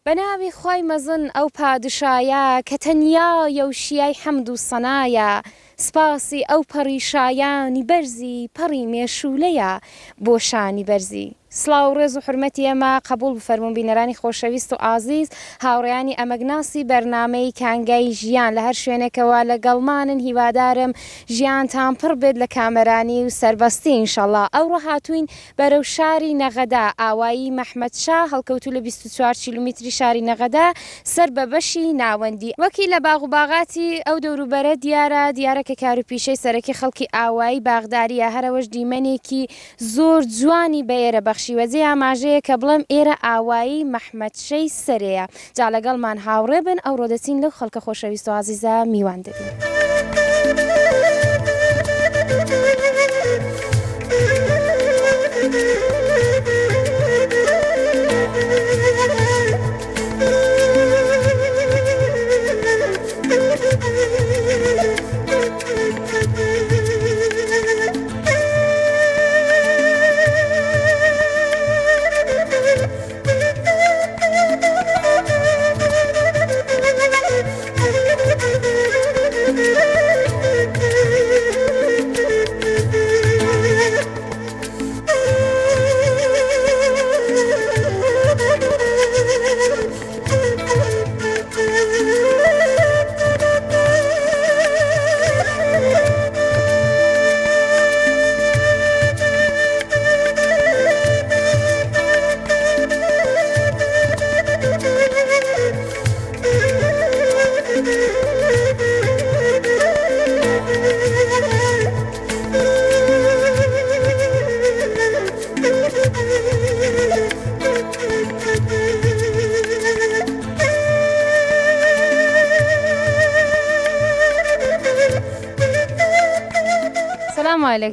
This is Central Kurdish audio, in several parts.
بەناوی خۆی مەزن ئەو پادشایە کە تەنیایە و شیای حەمد و سەنایە سپاسی ئەو پەڕیشایانی بەرزی پەڕی مێشولەیە بۆ شانی بەرزی. سڵاو و ڕێز و حرمەتی ئێمە قبول بفەرمون بینەرانی خۆشەویست و ئازیز هاوڕێیانی ئەمەگناسی بەرنامەی کانگای ژیان لە هەر شوێنێکەوە لەگەڵمانن هیوادارم ژیانتان پڕ بێت لە کامەرانی و سەربەستی ئینشەڵڵا. ئەوڕۆ هاتوین بەرەو شاری نەغەدا ئاوایی مەحمەد شا هەڵکەوتو لە 24 کیلومتری شاری نەغەدا سەر بە بەشی ناوەندی وەکی لە باغ و باغاتی ئەو دەوروبەرە دیارەکە کاروپیشەی سەرەکی خەڵکی ئاوایی باغداریە هەرەوەش دیمەنێکی زۆر جوانی بەێرە بەخشی وەجێ ئاماژەیە کە بڵێم ئێرە ئاوایی مەحمەد شەی سەرەیە جا لەگەڵمان هاوڕێ بن ئەو ڕۆدەچین لەو خەڵکە خۆشەویست و عازیزە میوان دەبین.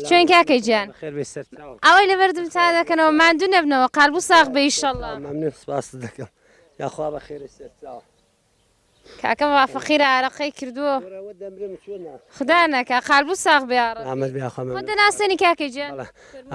چۆن کاکەی جیان ئەوەی لە بەردم تا دەکەنەوە ماندوو نەبنەوە قالب و ساغ بە ئینشەڵڵا مەمنون سپاس دەکەم یاخوا بە خێری سەرچاوە کاکەم وا فەقیرە عارەقەی کردووە خدا نەکا قالب و ساغ بێ خۆ دەناسێنی کاکەی جیان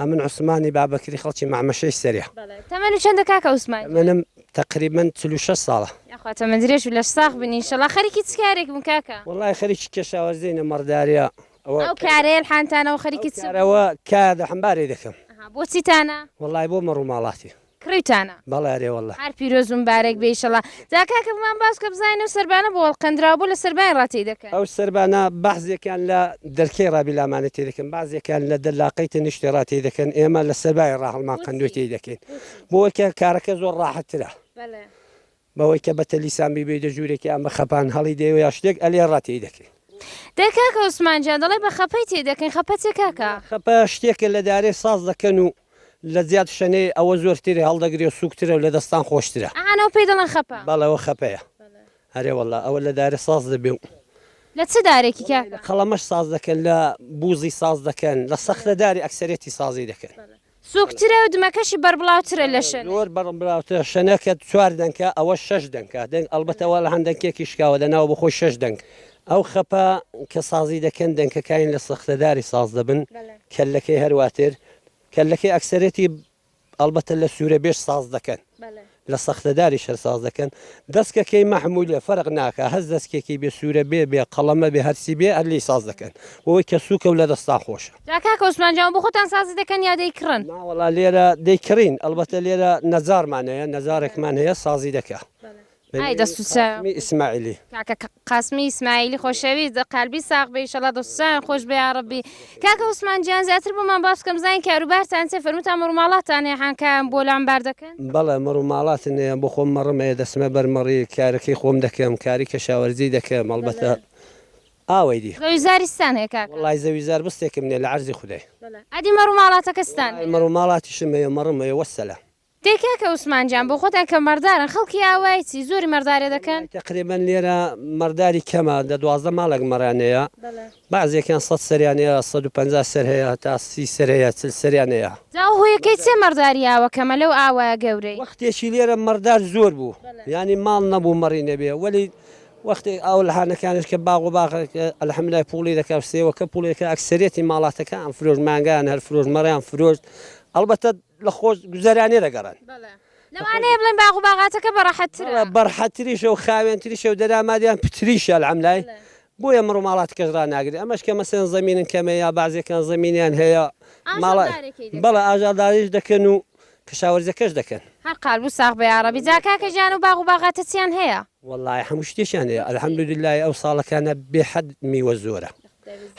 من عوسمانی بابەکری خەڵکی مەحمەشەی سەریە تەمەن چەندە کاکە عوسمان منم تقریبا 46 ساڵە یاخوا تەمەن درێژ لەش ساغ بن ئینشەڵڵا خەریکی چ کارێک بوون کاکە وەڵای خەریکی کێشاوەرزەینە مەڕداریە ئەو کارەیە لحانتانەوە خەریکی چەرەوە کادە حەمبارێ دەکەم بۆچی تانە وەڵای بۆ مەڕووماڵاتی کڕیتانە بەڵێ وەڵا هەر پیرۆزم بارێک بێ ئینشەڵڵا جا کاکە بمان باس کە بزانین و سەربانە بۆ وەڵقەندراوە بۆ لە سەربای ڕاتی دەکەن ئەو سەربانە بەحزێکیان لە دەرکەی ڕابیلامانە تێ دەکەن بازێکیان لە دەلاقەی تەنیشتی ڕاتی دەکەن ئێمە لە سەربای ڕاهەڵمان قەندوی تێ دەکەین بۆەوەی کارەکە زۆر ڕاحەتترە بەوەی کە بە تەلیسان بیبێ دەژوورێکی ئەم بە خەپان هەڵی دێوە یا شتێک ئەلێ ڕاتی دەکەین دەکاکە عوسمان جان دەڵێ بە خەپەی تێ دەکەین خەپە چێ کاکە خەپە شتێکە لە دارێ ساز دەکەن و لە زیاد شەنەی ئەوە زۆرتری هەڵدەگرێ و سوکترە و لە دەستان خۆشترە ئەوە پێی دەڵێن خەپە بەڵەوە خەپەیە هەرێ وەڵا ئەوە لە دارێ ساز دەبێ و لە چ دارێکی کاکە قەڵەمەش ساز دەکەن لە بوزی ساز دەکەن لە سەختە داری ئەکسەرێتی سازی دەکەن سوکترە و دمەکەشی بەربڵاوترە لە شەن زۆر بەربڵاوترە شەنەکە 4 دەنکە ئەوە 6 دەنکە دەنگ ئەلبەتەوە لە هەندێکێکی شکاوە دەناوە بە خۆی 6 دەنگ ئەو خەپە کە سازی دەکەن دەنکەکانی لە سەختەداری ساز دەبن کەلەکەی هەرواتر کەلەکەی ئەکسەرێتی ئەلبەتە لە سوورە بێش ساز دەکەن لە سەختەداری شەر ساز دەکەن دەستکەکەی مەحمولە فەرق ناکە هەز دەستکێکی بێ سوورە بێ قەڵەمە بێ هەرسی بێ هەرلی ساز دەکەن بۆی کە سووکە و لە دەستان خۆشە کاکە عوسمان جان بۆ خۆتان سازی دەکەن یا دەیکڕن ناوەڵا لێرە دەیکڕین ئەلبەتە لێرە نەزارمان هەیە نەزارێکمان هەیە سازی دەکە دەستوچاوی ئیسماعیلی کاکە قاسمی ئیسماعیلی خۆشەویست قەلبی ساغ بێ ئینشەڵڵا دەستان خۆش بێ یا ڕەبی کاکە عوسمان جیان زیاتر بۆمان باس بکەم زانین کاروبارتان چێ فەرمووتان مەڕووماڵاتان هەیە حانکایان بۆ لامبار دەکەن بەڵێ مەڕووماڵاتن هەیە بۆ خۆم مەڕمەیە دەسمە بەرمەڕی کارەکەی خۆم دەکەم کاری کەشاوەرزی دەکەم ئەلبەتە ئاوەی دی زەویزاریستان هەیە کاکە وەڵای زەویزار بستێکم نێ لە عەرزی خودای ئەدی مەڕووماڵاتەکەستان مەڕووماڵاتیشم هەیە مەڕمەیە وەسەلە دێکاکە عوسمان جان بۆ خۆتان کە مەردارن خەڵکی ئاوایتی زۆری مەردارێ دەکەن تقریبان لێرە مەرداری کەمە دە 12 ماڵێک مەرانەیە بعضێکیان 100 سەریانەیە 150 سەر هەیە تا 30 سەر هەیە 40 سەریانەیە جا هۆیەکەی چێ مەرداری ئاوە کەمە لەو ئاوایە گەورەی وەختێکی لێرە مەردار زۆر بوو ینی ماڵ نەبوو مەڕی نەبێ وەلی وەختی ئەو لە هەانەکانش کە باغ و باغ ئەلحەمدولای پوڵی دەکات سێوە کە پوڵێکە ئەکسەرێتی ماڵاتەکە ئەم فرۆژ مانگان هەر فرۆژ مەڕیان فرۆشت ئەلبەتە لە خۆش گوزەرانێ دەگەڕن لەوانەیە بڵێن باغ و باغاتەکە بەڕەحەتترە بەڕحەتریشە و خاوێنتریشە و دەرامادیان پتریشە الحەمدلای بۆیە مڕماڵات کەژرا ناگرێت ئەمەش کە مەسەن زمینن کەمە یا بازێکان زمینیان هەیە بەڵێ ئاژاداریش دەکەن و کشاوەرزەکەش دەکەن هەر قالبوو ساغ بە یاڕەبی جا کاکەجان و باغ و باغاتە چیان هەیە وەڵای هەموو شتێکیان هەیە الحەمدولillah ئەو ساڵەکانە بێحەد میوە زۆرە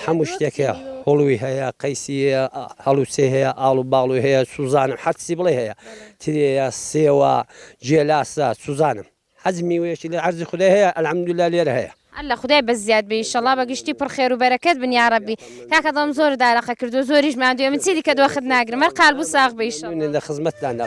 هەموو شتێک هەیە هەڵووی هەیە قەیسی هەیە هەڵوسێ هەیە ئاڵ و باڵوی هەیە سوزانم حەچی بڵێ هەیە ترێە سێوە جێلاسە سوزانم حەز میوەیەکی لە عەرزی خودای هەیە الحەمدولillah لێرە هەیە ئەلە خدای بە زیاد بێ ئیشەڵا بەگشتی پڕخێر و بەرەکەت بن یا ڕەبی کاکە دڵم زۆر دارەقە کردو زۆریش مادوێ من چیدی کە دۆخت ناگرم هەر قالبوو ساغ بە ئیشەڵا لە خزمەتداندا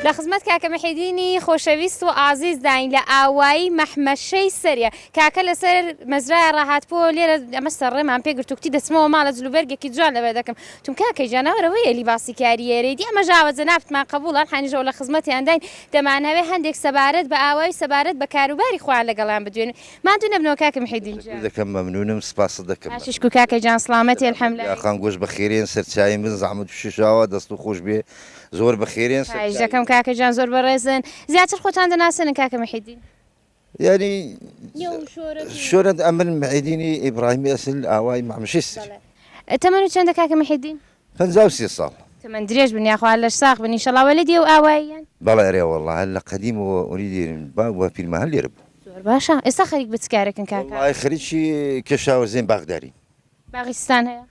لە خزمەت کاکە مەحیدینی خۆشەویست و ئازیز داین لە ئاوایی مەحمەشەی سەریە کاکە لەسەر مەزرای ڕاهاتبووە لێرە ئەمە سەرڕێمان پێگرتوکتی دەچمەوە ماڵە جلوبەرگێکی جوان لەبەر دەکەم چون کاکەی جاناوەرەوەی ئەلی باسی کاریێرەی دی ئەمە ژاوەجە نافتمان قبوڵان حانیژەوە لە خزمەتیان داین دەمانەوێ هەندێک سەبارەت بە ئاوایی سەبارەت بە کاروباری خۆیان لەگەڵیان بدوێن مادوو نەبنەوە کاکە مەحیدین دەکەم مەمنونم سپاس دەکەم شکو کاکەی جان سلامەتی الحەمدولillah خان گۆش بەخێرێن سەرچاوی من زەحمەت ششاوە دەست و خۆش بێ زۆر بەخێرێن دەکەم کاکە جان زۆر بەڕێزن زیاتر خۆتان دەناسن کاکە مەحیدین یعنی شۆرەت ئەمن مەحیدینی ئیبراهیمی ئەسل ئاوای مەحمەشەی سەر تەمەن چەندە کاکە مەحیدین 53 ساڵ تەمەن درێژ بن یاخوا لە ساغ بن ئینشەڵا وەلەدی و ئاواییان بەڵێ ئەرێ وەڵڵا هەر لە قەدیمەوە ئوریدێن با وە پیرمە هەر لێرە بوو زۆر باشە ئێستا خەریک بچکارەکەن کاکە وڵای خەریکی کێشاوەرزێن باغداری باغیستان هەیە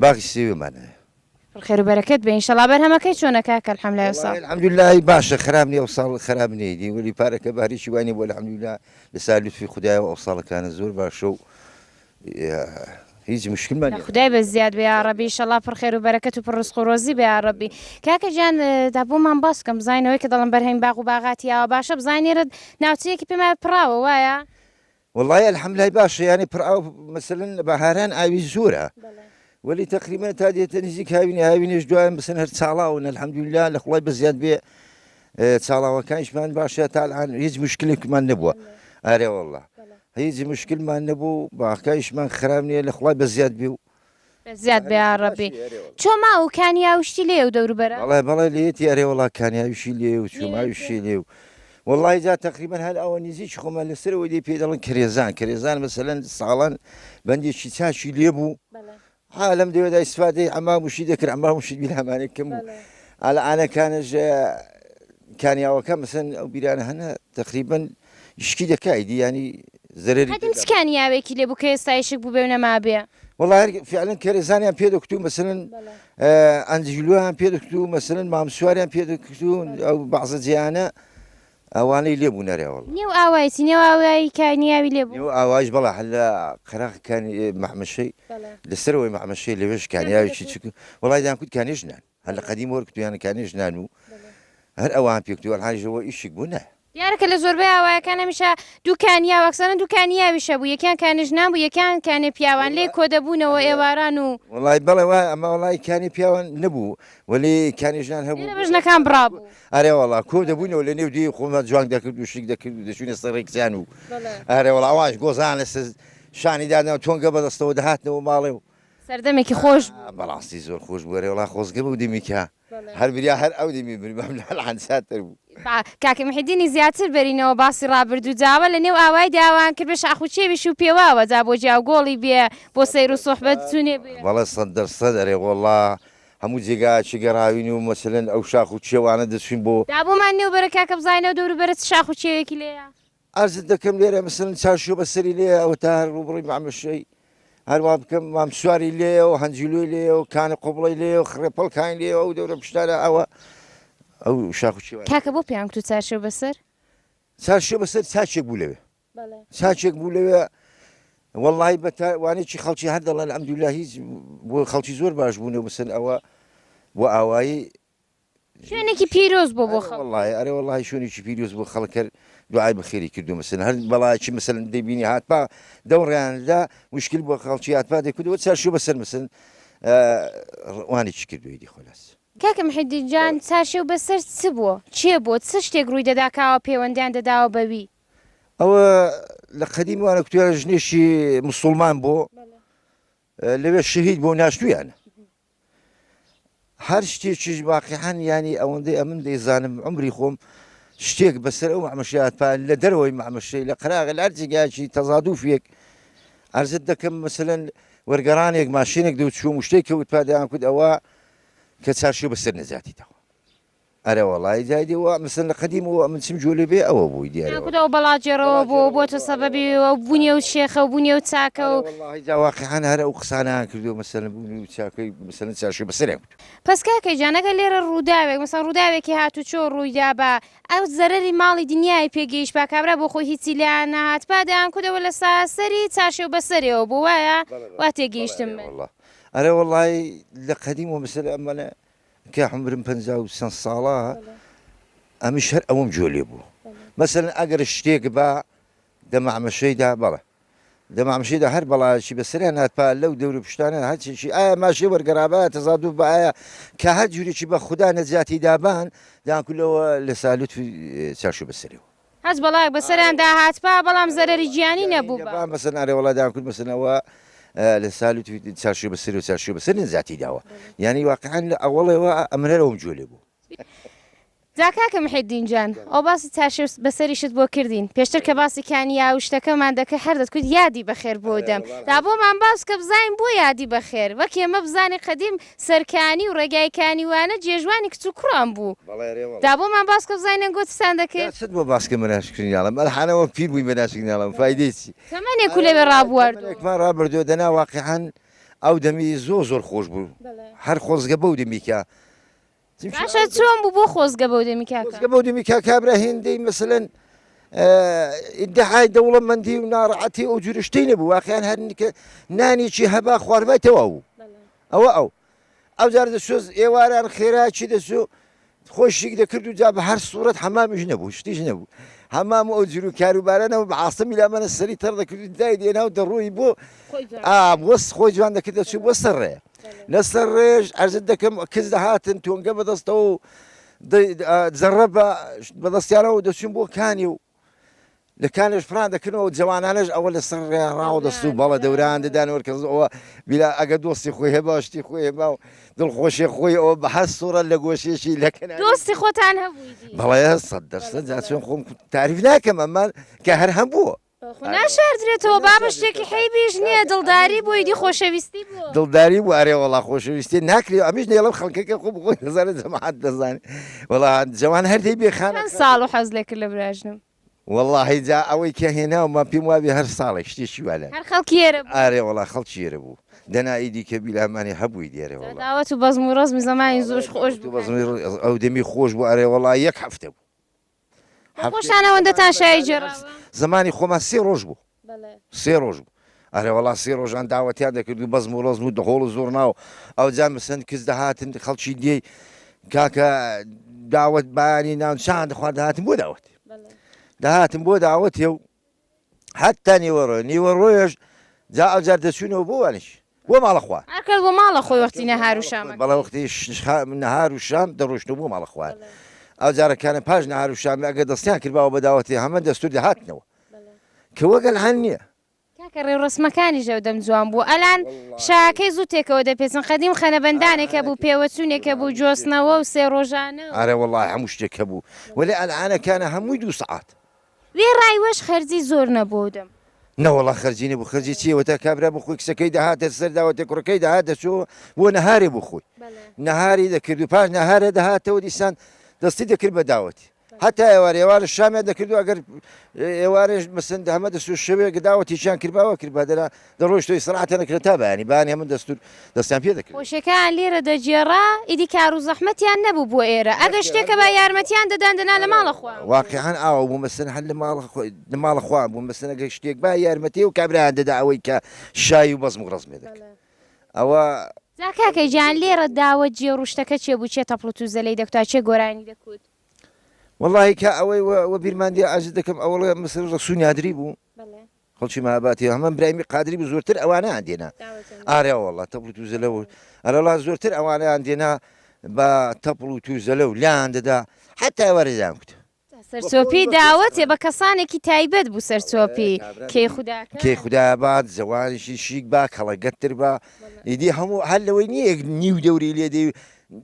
باغی سێوێمان هەیە خێر و بەرەکەت بێ ئینشەڵا بەرهەمەکەی چۆنە کاکە الحەمدولillah والله الحمدلله باشە خراب نییە ئەو ساڵ خراب نێدی وەلی پارەکە باریکی وانی بۆ الحمدلله لەسەر لوتفی خوددایەوە ئەو ساڵەکانە زۆر باشە و هیچ مشکلمان خدای بە زیاد بێ یا ڕەبی ئینشەڵا پڕ خێر و بەرەکەت و پڕ ڕزق و ڕۆزی بێ یا ڕەبی کاکە جان دابوومان باس بکەم بزانینەوەی کە دەڵم بەرهەمی باغ و باغاتی یاوە باشە بزانێرت ناوچەیەکی پێما پڕاوە وایە والله الحمدلله باشە ینی پڕاو مەسەلەن بەهاران ئاوی زۆرە ولی تقریبا تا دێتە نزیک هاوینێش دوایان بسن هەر چاڵاون الحمدلله لە خوڵای بەزیاد بێ چاڵاوەکانیشمان باشە تا الان هیچ مشکلێکمان نەبووە ئارێ والله هیچ مشکلمان نەبوو باغەکانیشمان خراب نییە لە خوڵای بەزیاد بێ و زیاد بێ یا ڕەبی چۆما و کانیاوشتی لێ و دەوروبەرە بەڵێ لێتی ئەرێ وڵا کانیاویشی لێ و چۆماویشی لێ و والله جا تقریبا هەر ئەوە نزیک خۆمان لەسەرەوەی دێ پێ دەڵن کرێزان مەسەلەن ساڵان بەندێکی چاچی لێ بوو عالم دەوێت ئیسفادەی ئەما موشی دەکرد ئەما موشید بیر هەمانێکم بوو ئالانەکانش کانیاوەکە مەسەن ئەو بیرانە هەنە تقریبا شکی دەکایدی ینی زەرری کانیاوێکی لێ بوو کە ئێستایشک بوو بێ نەما بێ والله فعلا کێرەزانیان پێ دەکتو مەسەن ئەنجلویان پێ دەکتو مەسەن مامسواریان پێ دەکتو ئەو بەعزە جیانە ئەوانەی لێبوو نەرێوەڵ نێو ئاوایتی نێو ئاوایی کانیاوی لێ بوو ئاواش بەڵا هەل لە قەراقەکانی مەحمەشەی لەسەرەوەی مەحمەشەی لەوێش کانیاویی چ وڵای دایانکوت کانێژ نان هەر لە قەدیم وەرکتویانە کانێژ نان و هەر ئەوان پێکتووە هاژەوە ئیشێک بوو نە دیارەکە لە زۆربەی ئاوایەکان هەمیشە دوو کانیاوەکسانە دوو کانیاویشە بوو یەکیان کانێژ نان بوو یەکیان کانێ پیاوان لێ کۆ دەبوونەوە ئێواران و وڵای بەڵێ وای ئەمە وڵای کانی پیاوان نەبوو وەلی کانێژنان هەبوو بژنەکان بڕابوو ئارێ وڵا کۆ دەبوونەوە لە نێو دی خۆمە جوان دەکرد و شک دەکرد و دەچوونە سەر ڕێکسیان و ئارێ وڵا ئەواش گۆزان لە شانی دادنەوە تۆنگە بەدەستەوە دەهاتنەوە ماڵێ و سەردەمێکی خۆش بەڕاستی زۆر خۆش بوو ئەرێ وڵا خۆزگە بوو دیمیکە هەر بریا هەر ئەو دیمی بریبام لە حەنساتر بوو کاکە مەحیدینی زیاتر بەرینەوە باسی ڕابردوو جاوە لە نێو ئاوای داوان کرد بە شاخوچێویش و پێواوە جا بۆ جیاوگۆڵی بێ بۆ سەیر و سۆحبەت چوونێ بێ وەڵە 100% ئەرێ وڵا هەموو جێگاچی گەڕاوین و مەسەلەن ئەو شاخ و چێوانە دەچین بۆ دابوومان نێو بەرە کاکە بزانینەوە دەوروبەرت شاخوچێوێکی لێیە ئارزت دەکەم لێرە مەسەلەن چارشۆ بەسەری لێ ئەوە تا ڕوبڕی مامەشەی هەروە بکەم مام سواری لێ و هەنجلوی لێ و کانە قوبڵی لێ و خڕێپەڵکان لێ ئەو دەورە پشتانە ئەوە ئەو شاخوچی کاکە بۆ پێیان کت و چارشێو بەسەر چارشێ بەسەر چاچێک بوو لەوێ چاچێک بوو لەوێ وەڵی بەوانێکی خەڵکی هەر دەڵێن ئەمدولا هیچ بۆ خەڵکی زۆر باش بوونەوە بسن ئەوە بۆ ئاوایی شوێنێکی پیرۆز بۆ بۆ خەڵ وڵی ئەرێ وڵی شوێنێکی پیرۆز بۆ خەڵکرد دوعای بەخێری کردو مەسن هەر بەڵایکی مەسن دەبینی هاتپا دەوڕیاندا مشکل بۆ خەڵکی هاتپا دەکردەوە چارشێ بەسەر مەسن وانێکی کردووی دی خۆلاس کاکە محیدین جان چارشێو بەسەر چ بووە چێ بۆ چ شتێک ڕووی دەداکاوە پەیوەندیان دەداوە بەوی ئەوە لە قەدیم وانە کتێرە ژنێشی مسلمان بۆ لەوێ شەهید بۆ ناشتویانە هەر شتێکیش واقعان ینی ئەوەندەی ئەمن دەیزانم عمری خۆم شتێک بەسەر ئەو مەحمەشیاتپان لە دەرەوەی مەحمەشەی لە قراغ لە هەرجێگایکی تەزادوفێک عەرزت دەکەم مەسەلەن وەرگەڕانێک ماشینێک دەوچووم شتێک کەوت پادەیان کرد ئەوە کە چارشێ بەسەر نەجاتیتەوە ئەرە وەڵی جایدەوە مەسەن لە قەدیمەوە من چم جۆلێ بێ ئەوە بووی دیارەوە بەڵاجێرەوە بۆ تۆ سەبەبی بوونیە و شێخە و بوونیە و چاکە و واقعان هەر ئەو قسانیان کردو مەسەن بوونی و چاکەی مەسەن چارشێ بەسەرێک پس کاکەی جانەکە لێرە ڕووداوێک مەسەن ڕووداوێکی هاتوچۆ ڕوویدا بە ئەو زەرەری ماڵی دنیای پێگەیشت با کابرا بۆ خۆی هیچی لیان نهات پادەیان کودەوە لە ساسەری چارشێو بەسەرەوە بۆ وایە وا تێگەیشتم من ئەرە وڵی لە قەدیمەوە مەسەر ئەمەە کە عمرم 50 ساڵە ئەمیش هەر ئەوم جۆلێ بوو مەسەن ئەگەر شتێک بە دەمامەشەیدا بەڵێ دەمامشەیدا هەر بەڵایکی بەسەریان هاتپا لەو دەور پشتانە هەرچێکی ئایا ماشێ وەرگەرابە تەزادوف بە ئایا کە هەر جوورێکی بە خوددا نەجاتی دابان داکولەوە لە سالوت چارشێ بەسەرەوە هەز بەڵای بەسەریان داهاتپا بەڵام زەرەری گیانی نەبوو مەسەن ئارێ وڵا داکرد مەسنەوە لە سالوت چارشێ بەسەر و چارشێ بەسەر نەجاتی داوە ینی واقعان لە ئەوڵەوە ئەمرەرەوەم جۆلێ بوو جا کاکە محیدین جان ئەو باسی چارشێو بەسەریشت بۆ کردین پێشتر کە باسی کانیا و شتەکەمان دەکە هەر دەتکوت یادی بەخێر بۆ دەم دا بۆمان باس کە بزانین بۆ یادی بەخێر وەک ئێمە بزانێ قەدیم سەرکانی و ڕێگای کانیوانە جێژوانی کچ و کوڕان بوو دا بۆمان باس کە بزانین گۆتستان دەکەیت چت بۆ باسکە مناشکردنیاڵم ئەلحانەوە پیر بووی بەناشکردنیاڵم فایدەیچی تەمەنێک و لەوێ ڕابواردومان ڕابردووە دەنا واقعان ئەو دەمی زۆر خۆش بوو هەر خۆزگە بەو دەمیکە باشە چۆن بوو بۆ خۆزگە بەو دەمی کاکە بەو دەمی کابرا هێندەی مەسەلەن ئیدعای دەوڵەمەندی و ناڕەعەتی ئەو جوورە شتەی نەبوو واقعیان هەرکە نانێکی هەبا خواردبێتەوە بوو ئەو جار دەسۆز ئێواران خێراکی دەسۆ خۆشێک دەکرد و جا بە هەر سوورەت حەمامیش نەبوو شتیش نەبوو هەمام ئەو جور و کاروبارانەوە بە عاسمی لامەنە سەری تەر دەکرد دای دێنا و دەڕۆی بۆ وەست خۆی جوان دەکرد دەچوو بۆ سەر ڕێ لەسەر ڕێژ ئەرزت دەکەم کەس دەهاتن تۆنگە بەدەستەوە و جەڕە بەدەستیانەوە دەچون بۆ کانی و لە کانێش فران دەکردنەوە جوانانەش ئەوە لەسەر ڕێڕاو دەست و بەڵە دەوران دەدانەوەکەەوە بیلا ئەگە دۆستی خۆی هەبا شتی خۆی هێبا و دڵخۆشی خۆی ئەوە بە هەر سوورە لە گۆشێکی لەکەن دۆستی خۆتان هەبووی بەڵێ 100% چۆن خۆم تعریف ناکەم ئەمان کە هەر هەبووە ناشاردرێتەوە بابە شتێکی حیبیش نییە دڵداری بۆی دی خۆشەویستی بوو دڵداری بوو ئارێوەڵا خۆشەویستی ناکری ئەمیش نێڵم خەڵکەکە خۆ بخۆی نەزانێت جەماعەت دەزانێت وەڵا جەوان هەردەی بێخان ساڵ و حەز لێ کرد لە براژنم والله جا ئەوەی کە هێناومە پێم وابێ هەر ساڵێک شتێکی والە هەر خەڵکی ئێرە ئارێ وڵا خەڵکی ئێرە بوو دەنائیدی کە بیلامانی هەبووی دێرە وڵا داوەت و بەزم و ڕزمی زەمانی زۆش خۆش ئەو دەمی خۆش بوو ئارێ وڵا یەک هەفتە بوو خۆشانەوەندەتان شای جێراوە زمانی خۆمان 3 ڕۆژ بوو 3 ڕۆژ بوو ئەرێ وڵا 3 ڕۆژان داوەتیان دەکرد و بەزم و ڕزم و دەهۆڵ و زۆر ناو ئەو جا مەسەن کەس دەهاتن خەڵکی دێی کاکە داوەت بانی ناوچان دەخوارد دەهاتن بۆ داوەت داهاتم بۆ داوەتێ و حتا نیوەڕۆیش جا ئەوجار دەچوونەوە بۆ وانش بۆ ماڵە خوار هەرکرد بۆ ماڵە خۆی وەختی نەهار و شام بەڵێ وەختی نەهار و شام دەڕۆشتەوە بۆ ماڵە خوار ئەو جارەکانە پاش نەهار و شام ئەگە دەستیان کردباوە بە داوەتی هەمە دەستور دەهاتنەوە کە وەگەل هەن نییە کاکە ڕێڕسمەکانی ژەودەم جوان بوو ئەلان شاکەی زوو تێکەوە دەپێچن قەدیم خەنەبەندانێکە بوو پێوەچوونێکە بوو جۆستنەوە و 3 ڕۆژانە ئارێ وەڵای هەموو شتێک هەبوو وەلێ ئەلعانەکانە هەمووی 2 سەعات وێ ڕایوەش خەرجی زۆر نەبوو دەم نەوەڵا خەرجینە بوو خەرجی چیەوەتە کابرا بۆ خۆی کچەکەی دەهاتە سەر داوەتێ کوڕەکەی دەهات دەچوە بۆ نەهارێ بۆ خۆی نەهاری دەکرد و پاش نەهارە دەهاتەوە دیسان دەستی دەکرد بە داوەتی حتى ئێوارێوار شامێ دەکردو ئەگەر ئێوارێش مەسند هەمە دەستور شەوێ گداوەتیشان کردباوە کرد بەدەرا دەڕۆژ تۆی سرعتە نەکرێت تا بەیانی بانی هەمن دەستور دەستیان پێ دەکرد خۆشەکان لێرە دەجێڕا ئیدی کار و زەحمەتیان نەبوو بۆ ئێرە ئەگەر شتێکە بە یارمەتیان دەداندنا لە ماڵە خوا واقعان ئاوە بوو مەسن هەر لە ماڵە خوا بوو مەسنەگە شتێک با یارمەتی و کابرایان دەدا ئەوەی کە شای و بەزم و ڕزمێ دەکرد ئەوە زاکاکەی جان لێرە داوە جێ ڕوشتەکە چێ بوو چێ تەپڵ و زەلەی دەکتا چێ گۆرانی دەکوت والله کە ئەوەی وە بیرماندی ئاز دەکەم ئەوڵە مەسەر ڕسوونی ئادری بوو خەڵکی ماباتی هەمە برایمی قادری بوو زۆرتر ئەوانەیان دێنا ئارێ وڵات تەپڵ و تووزەلەوە ئەلەڵا زۆرتر ئەوانیان دێنا بە تەپڵ و تووزەلە و لیان دەدا حتا وەرەدام کوت سەرچۆپی داوەتێ بە کەسانێکی تایبەت بوو سەرچۆپی کەی خوددا کەی خوددابات زەوانیشی شیک با کەڵەگەتتر بە ئیدی هەموو هەر لەوەی نییە نیو دەوری لێ دەی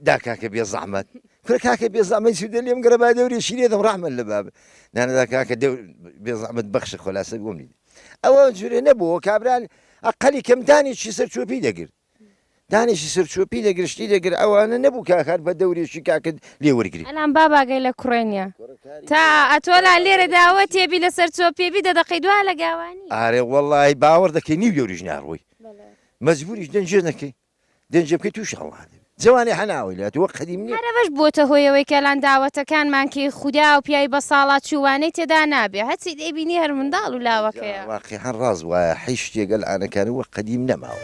داکاکە بێ زەحمەت کورە کاکە بێ زەحمەت سوودە لێم گەرە با دەوریشی لێدەم ڕەحمەت لە باب نانەدا کاکە بێ زەحمەت بەخشە خۆلاسە بۆمی ئەوە جوورێ نەبووە کابران ئەقەلی کەم دانێکی سەرچۆپی دەگرت دانێکی سەرچۆپی دەگرشتی دەگر ئەوانە نەبوو کاکات بە دەورێکی کاکت لێوەرگری ئەلان باباگەی لە کوڕێنە تا ئەتۆلا لێرە داوە تێبی لە سەرچۆپێبی دەدەقی دوا لە گاوانی ئارێ وەڵی باوەڕ دەکەی نیو دەوریش ناڕۆی مەجبوریش دەنجێ نەکەی دەنجە بکەی تووش هەڵادێ جوانی هەناوی لات وە قەدیم نیە هەرەوەش بۆتە هۆیەوەی کەلان داوەتەکانمان کەی خوددا و پیاوی بە ساڵات چوانەی تێدا نابێ هەچی دەیبینی هەر منداڵ و لاوەکەیە واقعی هەر ڕاز وایە حیش شتێگە لە ئانەکانی وە قەدیم نەماوە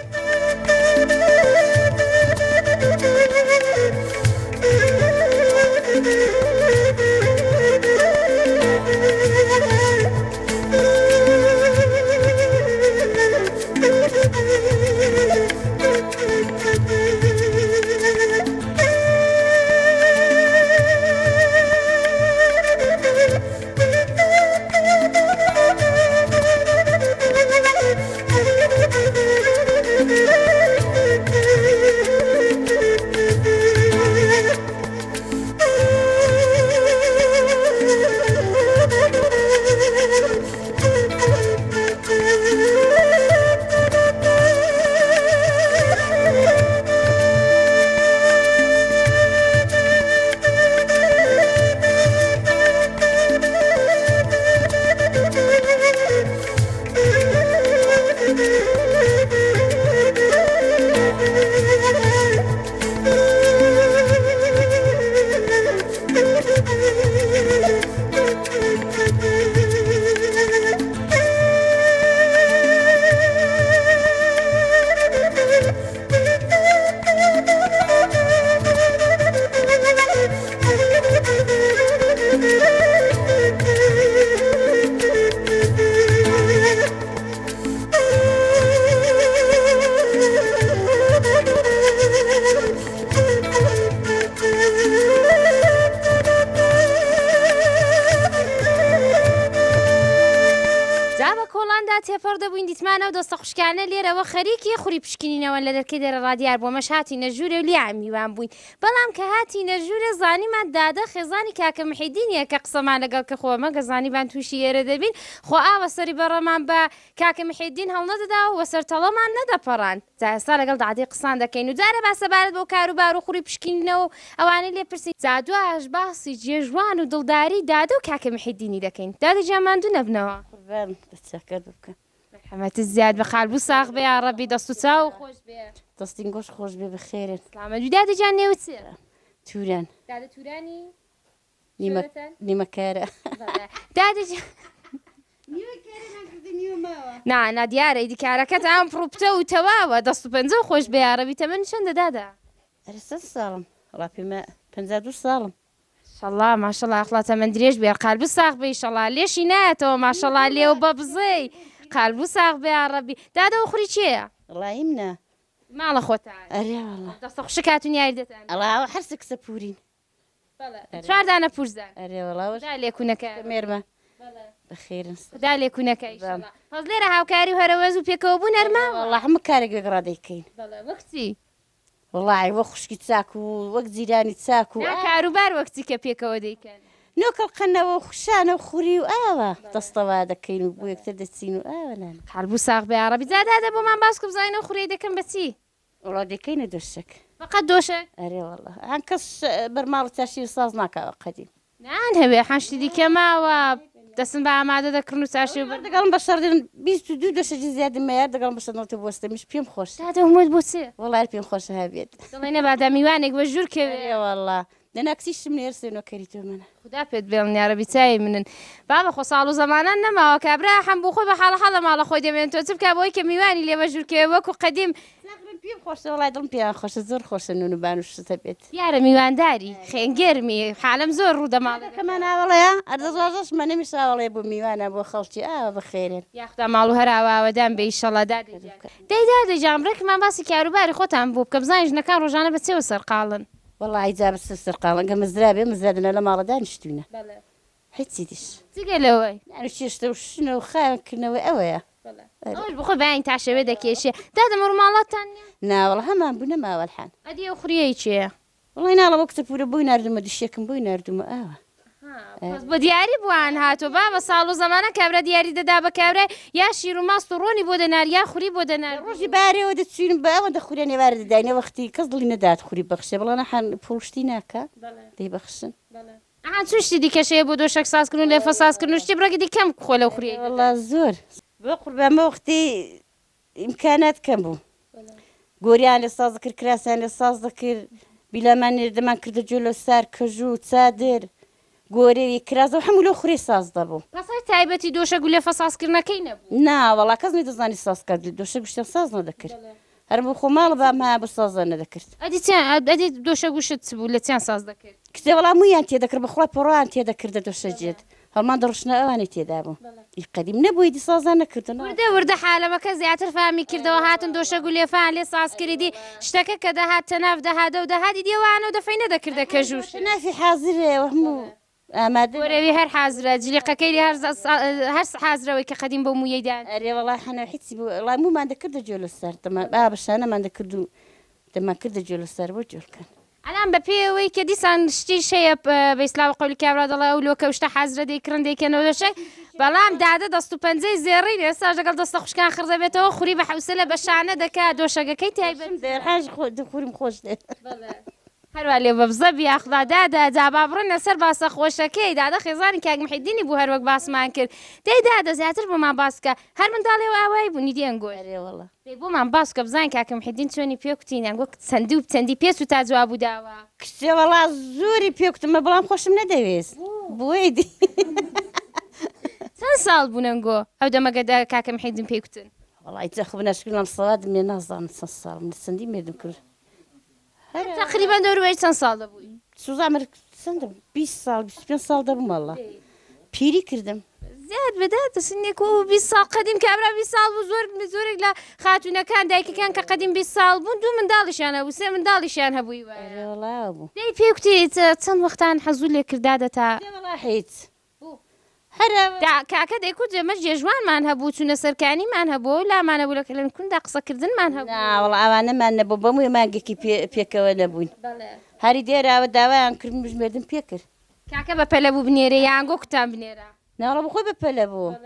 تێپەر دەبووین دیتمانە و دۆستە خوشکانە لێرەوە خەریکی خوری پشکنینەوە لە دەرکەی دەرە ڕادیار بۆ مەش هاتی نەژوورە و لیان میوان بووین بەڵام کە هاتی نەژوورە زانیمان دادە خێزانی کاکە محیدینیە کە قسەمان لەگەڵ کە خۆمە کە زانیبان تووشی ئێرە دەبین خۆ ئاوە سەری بەڕەمان بە کاکە محیدین هەڵ نەدەدا و وەسەرتەڵەمان نەدەپەڕان ئێستا لەگەڵ دادی قسان دەکەین و جارە باسەبارەت بۆ کاروبار و خوری پشکنینەوە و ئەوانەی لێ پرسی جادواش باسی جێژوان و دڵداری دادە و کاکە محیدینی دەکەین دادی جاماندوو نەبنەوە حمەت زیاد بە خالبوو ساغ بێ یا ڕەبی دەست و چاو خۆش بێ دەستین گۆش خۆش بێ بەخێرن سلامەت دادی جان نێو چییە توران دادە تورانی نیمەکارە دادی جان نا دیارە دیکارەکەت ئەم پڕوپتە و تەواوە دەست و پەنجە خۆش بێ یا ڕەبی تەمەنی چەندە دادا ئەرە 100 ساڵم وڵا پێمە 52 ساڵم شەڵا ماشەڵا ئەخڵا تەمەن درێژ بێ قالبوو ساغ بێ شەڵا لێشی نایەتەوە ماشەڵا لێو بە بزەی قالبوو ساغ بێ یا ڕەبی دادە و خوری چییە وڵای منە ماڵە خۆتە ئەرێ وەڵا دەستە خوشکاتون یاری دەتان ئەڵاوە هەرسە کسە پورین چوار دانە پورزان ئەرێ وەڵاوە دا لێکوونەکە مێرمە بەخێرن دا لێکوونەکەی هەز لێرە هاوکاری و هەرەوەز و پێکەوە بوو نەرما وەڵا هەموو کارێک بێگڕا دەیکەین وەختی وڵای وە خوشکی چاک و وەک جیرانی چاک و کاروبار وەکتی کە پێکەوە دەیکەن نۆکەڵقەنەوە خوشانە و خوری و ئاوە دەستەوا دەکەین و بۆ یەکتر دەچین و ئاوەلان قالبوو ساغ بێ عەرەبی جادادە بۆمان باس بزانینەوە خوری دەکەن بەچی وڵا دەکەینە دۆشک فقط دۆشک ئەرێ وەڵا هەن کەس بەرماڵ چاشی ساز ناکەوە قەدیم نان هەبێ حەشتی دیکە ماوە دەستم بە ئامادە دەکردن و چاشی و دەگەڵم بە شەڕدن 22 دۆشەجی زیادی مەیار دەگەڵم بە شەڕنەوە بۆستەمیش پێم خۆش دادە هەمووت بۆ چێ وڵای پێم خۆشە هەبێت دڵێ نەبادا میوانێک بە ژوور کەوێ والله دەناکسیشتم نێرسێنەوە کەریتۆ منە خدا پێت بێڵن یارە بیچای منن بابە خۆ ساڵ و زەمانان نەماوە کابرا هەم بۆ خۆی بە حاڵە ماڵە خۆی دەبێن تۆ چ بکە بۆی کە میوانی لێ بە ژوور کەوێ وەکو قەدیم پێم خۆشە وڵای دڵم پێیان خۆشە زۆر خۆشە نون و بان و شتە بێت یارە میوانداری خێنگەرمی حالم زۆر ڕوودەماڵە کەمان ئاوەڵەیە ئەردەزۆژەش منە میشاوەڵێ بۆ میوانە بۆ خەڵکی ئاوە بەخێرن یاخدا ماڵ و هەراوەدان بە ئیشەڵا دەیدا دەجامڕێکمان باسی کاروباری خۆتان بوو بکە بزانین ژنەکان ڕۆژانە بە چێوە سەرقاڵن وڵی جا بە سەرقاڵەنگە مزرا بێ مزرادنە لە ماڵە دانیشتوینە هیچی دیش جگەلەوەی چێشتە و شنە و خاکردنەوەی ئەوەیە ئەوش بخۆ بەیان تا شەوێ دەکێشێ دادەمە ڕماڵاتان ناوەڵ هەمان بوو نەماوەلحان ئەدی ئەو خوریەی چێە وڵی ناڵە وە کتە پورە بووی نردمە دیشێکم بووی نردمە ئاوە بە دیاری بووان هاتۆ با بە ساڵ و زەمانە کابرا دیاری دەدا بە کابرا یا شیر و ماست و ڕۆنی بۆ دەنار یا خوری بۆ دەنار ڕۆژی بارەوە دەچین بە ئەوە دەخورێ نێوارە دەداینە وەختی کەس دڵی نەدات خوری بەخشێ بڵانە حان پڵشتی ناکە دەی بەخشن ئەهان چشتی دیکەشەیە بۆ دۆشەک سازکردن و لێفە سازکردن شتی بڕێکی دیکەم خۆ لەو خوری وڵا زۆر بۆ قوربانمە وەختی ئیمکانات کەم بوو گۆریان لە ساز دەکرد کراسیان لە ساز دەکرد بیلامان نێردەمان کردە جۆ لە سار کەژوو چادر گۆرەوی کرازە هەموو لەو خوری ساز دەبوو پاسای تایبەتی دۆشەک و لێفە سازکردنەکەی نەبوو ناوەڵا کەس نەدەزانی ساز کات دۆشە گشتە ساز نەدەکرد هەر بۆ خۆماڵ بەما بە سازە نەدەکرد ئەدی دۆشە گوشت بوو لە چیان ساز دەکرد کتێ وەڵام مویان تێدەکرد بەخڵای پڕۆیان تێدەکردە دۆشە جێت هەڵمان دەڕشنە ئەوانەی تێدا بوو قەدیم نەبووی دی سازان نەکردن وردە حالەمەکە زیاتر فامی کردەوە هاتن دۆشە و لێفان لێ سازکردی شتەکە کە دەهاتە ناف دەهادە و دەهادی دیێوانە و دەفەی نەدەکردە کەژوش نافی حازرەوە هەموو ئامادە وەرەوی هەر حازرە جلیقەکەی هەر حازرەوەی کە قەدیم بۆ مویەدان ئەرێ وڵای حەنە هیچی بوو وڵای مومان دەکردە جۆ لە سەر با بەشانەمان دەکرد و دەمان کردە جۆ لە سەر بۆ جۆرکەن ئەلان بە پێوەی کە دیسان شتی شەیە بە ئیسلاوە قەولی کابرا دەڵێ ئەو لۆکە شتە حازرە دەیکردن دەیکەنەوە دەشەی بەڵام دادە دەست و پەنجەی زێڕی ئێستا لەگەڵ دەستە خوشکان خڕ دەبێتەوە خوری بە حوسلە بە شانە دەکات دۆشەکەی تایبەت دەرحاج دەخوریم خۆش دێت هەروە لێ بە بزە بیاخدا دادا جابا بڕنە سەر باسە خۆشەکەی دادە خێزانی کاک محیدینی بوو هەروەک باسمان کرد دەی دادە زیاتر بۆمان باسکە هەر منداڵێەوە ئاوایی بوونی دێنگۆ ئەرێوەڵە دەی بۆمان باسکە بزان کاکە محیدین چۆنی پێکوتینیان گۆ چەندی و چەندی پێچ و تا جواب بوو داوە کچێ وەڵا زۆری پێکوتمە بەڵام خۆشم نەدەوێست بۆی دی چەند ساڵ بوونەنگۆ ئەو دەمەگەدا کاکە محیدین پێکوتن وڵی جەخ بنەشکردم سەوات مێ نازانم چەند ساڵ من سندی مێردم کرد تقریبا دەوروەی چەند ساڵ دەبووی سوزامر چەندە 20 ساڵ 25 ساڵ دەبووم وەڵا پیری کردم زیاد بەداتە سنێک و 20 ساڵ قەدیم کابرا 20 ساڵ بوو زۆرێک لە خاتونەکان دایکەکان کە قەدیم 20 ساڵ بوون دوو منداڵیشیان هەبوو سێ منداڵیشیان هەبووی وەڵا بوو دەی پێکوتی چەند وەختان حەزوو لێ کردادە تا وەڵا هیچ کاکە دەیکوت ئێمە جێژوانمان هەبوو چونە سەرکانیمان هەبوو لامانە بوو لەکە لەن کوندا قسەکردنمان هەبوو وەڵ ئەوانەمان نەبوو بەمووی مانگێکی پێکەوە نەبووین هەری دێراوە داوایان کرد بژمێردم پێ کرد کاکە بە پەلە بوو بنێرە یانگۆ کوتان بنێرە ناوەڵە بخۆی بەپەلە بوو